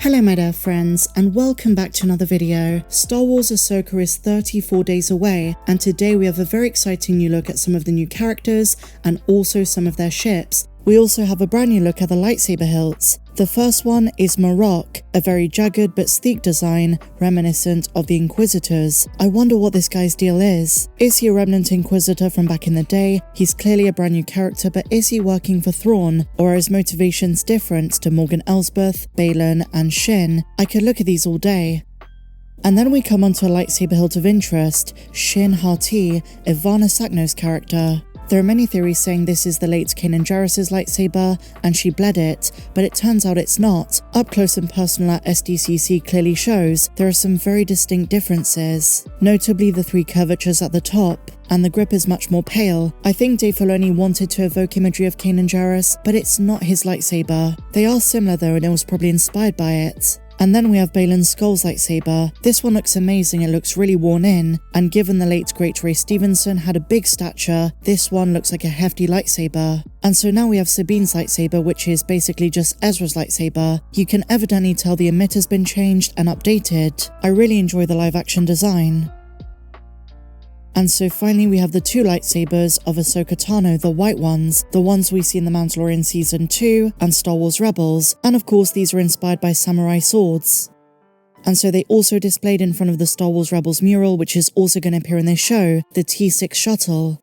Hello my dear friends, and welcome back to another video. Star Wars Ahsoka is 34 days away, and today we have a very exciting new look at some of the new characters and also some of their ships. We also have a brand new look at the lightsaber hilts. The first one is Marok, a very jagged but sleek design reminiscent of the Inquisitors. I wonder what this guy's deal is. Is he a remnant Inquisitor from back in the day? He's clearly a brand new character, but is he working for Thrawn? Or are his motivations different to Morgan Elsbeth, Baylan and Shin? I could look at these all day. And then we come onto a lightsaber hilt of interest, Shin Hati, Ivana Sakno's character. There are many theories saying this is the late Canon lightsaber and she bled it, but it turns out it's not. Up close and personal at SDCC clearly shows there are some very distinct differences, notably the three curvatures at the top, and the grip is much more pale. I think Dave Filoni wanted to evoke imagery of Kanan, but it's not his lightsaber. They are similar though, and it was probably inspired by it. And then we have Baylan Skoll's lightsaber. This one looks amazing, it looks really worn in, and given the late great Ray Stevenson had a big stature, this one looks like a hefty lightsaber. And so now we have Sabine's lightsaber, which is basically just Ezra's lightsaber. You can evidently tell the emitter's been changed and updated. I really enjoy the live action design. And so finally we have the two lightsabers of Ahsoka Tano, the white ones, the ones we see in the Mandalorian Season 2 and Star Wars Rebels, and of course these are inspired by samurai swords. And so they also displayed in front of the Star Wars Rebels mural, which is also going to appear in this show, the T6 shuttle.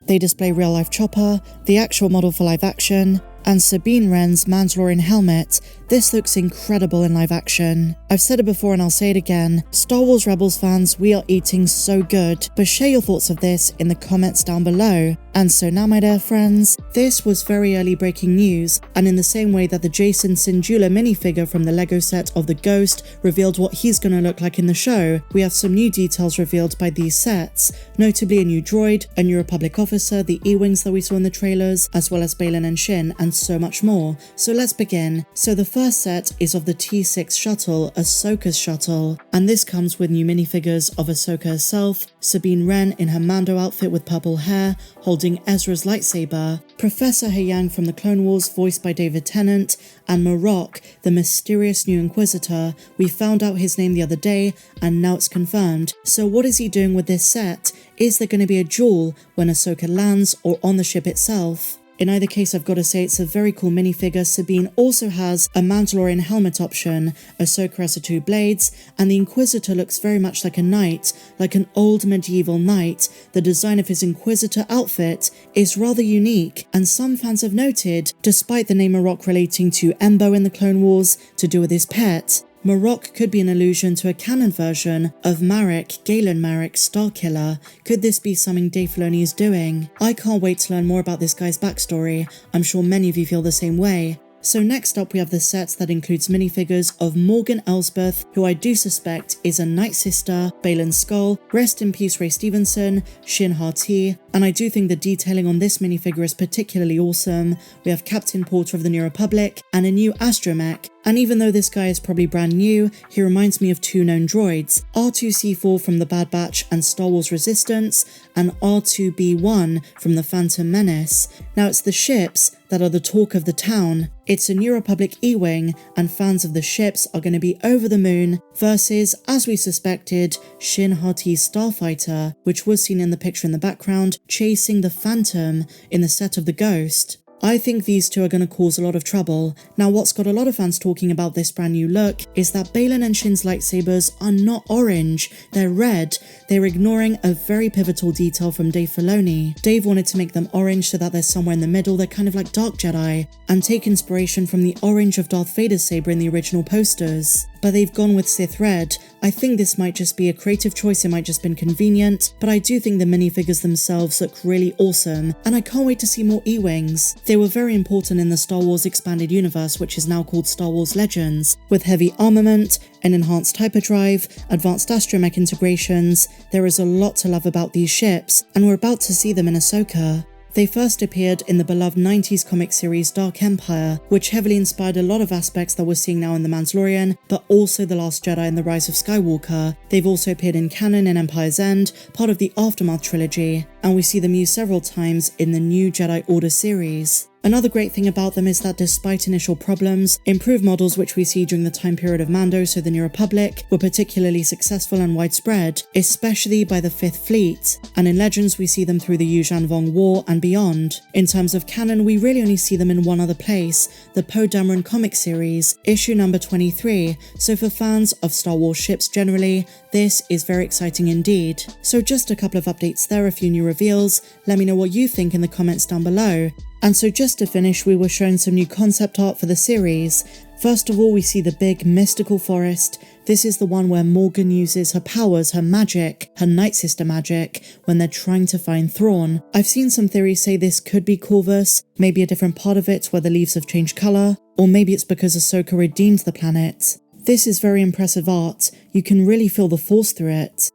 They display real-life Chopper, the actual model for live action, and Sabine Wren's Mandalorian helmet. This looks incredible in live action. I've said it before and I'll say it again, Star Wars Rebels fans, we are eating so good, but share your thoughts of this in the comments down below. And so now my dear friends, this was very early breaking news, and in the same way that the Jason Syndulla minifigure from the Lego set of the Ghost revealed what he's gonna look like in the show, we have some new details revealed by these sets, notably a new droid, a New Republic officer, the E-Wings that we saw in the trailers, as well as Baylan and Shin, and so much more. So let's begin. So the first set is of the T6 shuttle, Ahsoka's shuttle, and this comes with new minifigures of Ahsoka herself, Sabine Wren in her Mando outfit with purple hair, holding Ezra's lightsaber, Professor Hayang from the Clone Wars voiced by David Tennant, and Marok, the mysterious new Inquisitor. We found out his name the other day, and now it's confirmed. So what is he doing with this set? Is there going to be a duel when Ahsoka lands or on the ship itself? In either case, I've got to say it's a very cool minifigure. Sabine also has a Mandalorian helmet option, Ahsoka has her two blades, and the Inquisitor looks very much like a knight, like an old medieval knight. The design of his Inquisitor outfit is rather unique, and some fans have noted, despite the name Marok relating to Embo in the Clone Wars, to do with his pet, Marok could be an allusion to a canon version of Marek, Galen Marek, Starkiller. Could this be something Dave Filoni is doing? I can't wait to learn more about this guy's backstory. I'm sure many of you feel the same way. So next up we have the set that includes minifigures of Morgan Elsbeth, who I do suspect is a Night Sister, Baylan Skoll, rest in peace Ray Stevenson, Shin Hati, and I do think the detailing on this minifigure is particularly awesome. We have Captain Porter of the New Republic, and a new astromech, and even though this guy is probably brand new, he reminds me of two known droids, R2-C4 from the Bad Batch and Star Wars Resistance, and R2-B1 from the Phantom Menace. Now it's the ships that are the talk of the town. It's a New Republic E-Wing, and fans of the ships are going to be over the moon, versus, as we suspected, Shin Hati's Starfighter, which was seen in the picture in the background, chasing the Phantom in the set of the Ghost. I think these two are going to cause a lot of trouble. Now what's got a lot of fans talking about this brand new look is that Baylan and Shin's lightsabers are not orange, they're red. They're ignoring a very pivotal detail from Dave Filoni. Dave wanted to make them orange so that they're somewhere in the middle, they're kind of like Dark Jedi, and take inspiration from the orange of Darth Vader's saber in the original posters. But they've gone with Sith Red. I think this might just be a creative choice, it might just been convenient, but I do think the minifigures themselves look really awesome, and I can't wait to see more E-Wings. They were very important in the Star Wars expanded universe, which is now called Star Wars Legends, with heavy armament, an enhanced hyperdrive, advanced astromech integrations. There is a lot to love about these ships, and we're about to see them in Ahsoka. They first appeared in the beloved 90s comic series Dark Empire, which heavily inspired a lot of aspects that we're seeing now in The Mandalorian, but also The Last Jedi and The Rise of Skywalker. They've also appeared in Canon in Empire's End, part of the Aftermath trilogy, and we see them used several times in the new Jedi Order series. Another great thing about them is that despite initial problems, improved models which we see during the time period of Mando, so the New Republic, were particularly successful and widespread, especially by the 5th Fleet, and in Legends we see them through the Yuuzhan Vong War and beyond. In terms of canon, we really only see them in one other place, the Poe Dameron comic series, issue number 23, so for fans of Star Wars ships generally, this is very exciting indeed. So just a couple of updates there, a few new reveals. Let me know what you think in the comments down below. And so just to finish, we were shown some new concept art for the series. First of all, we see the big mystical forest. This is the one where Morgan uses her powers, her magic, her Night Sister magic, when they're trying to find Thrawn. I've seen some theories say this could be Corvus, maybe a different part of it where the leaves have changed colour, or maybe it's because Ahsoka redeemed the planet. This is very impressive art. You can really feel the force through it.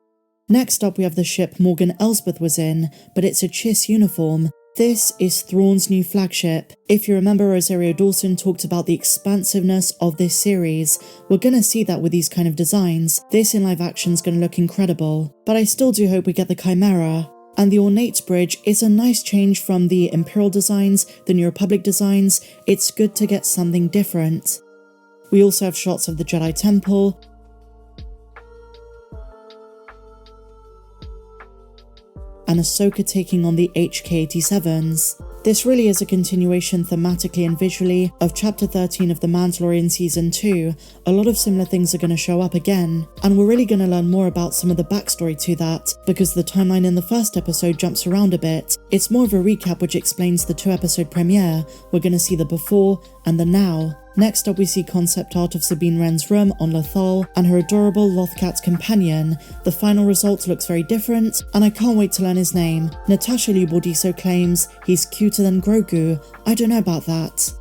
Next up, we have the ship Morgan Elsbeth was in, but it's a Chiss uniform. This is Thrawn's new flagship. If you remember, Rosario Dawson talked about the expansiveness of this series. We're gonna see that with these kind of designs. This in live action is gonna look incredible. But I still do hope we get the Chimera. And the ornate bridge is a nice change from the Imperial designs, the New Republic designs. It's good to get something different. We also have shots of the Jedi Temple, and Ahsoka taking on the HK-87s. This really is a continuation thematically and visually of Chapter 13 of The Mandalorian Season 2. A lot of similar things are going to show up again, and we're really going to learn more about some of the backstory to that, because the timeline in the first episode jumps around a bit. It's more of a recap which explains the 2-episode premiere. We're going to see the before and the now. Next up, we see concept art of Sabine Wren's room on Lothal and her adorable Lothcat's companion. The final result looks very different, and I can't wait to learn his name. Natasha Liu claims he's cuter than Grogu. I don't know about that.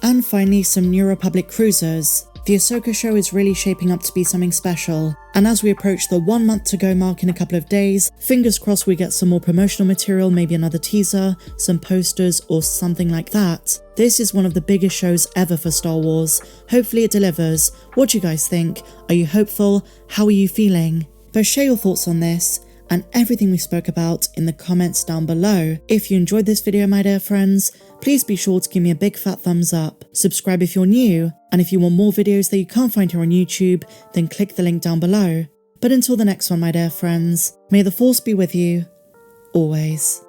And finally, some New Republic cruisers. The Ahsoka show is really shaping up to be something special, and as we approach the 1 month to go mark in a couple of days, fingers crossed we get some more promotional material, maybe another teaser, some posters, or something like that. This is one of the biggest shows ever for Star Wars. Hopefully it delivers. What do you guys think? Are you hopeful? How are you feeling? But share your thoughts on this and everything we spoke about in the comments down below. If you enjoyed this video, my dear friends, please be sure to give me a big fat thumbs up. Subscribe if you're new, and if you want more videos that you can't find here on YouTube, then click the link down below. But until the next one, my dear friends, may the Force be with you, always.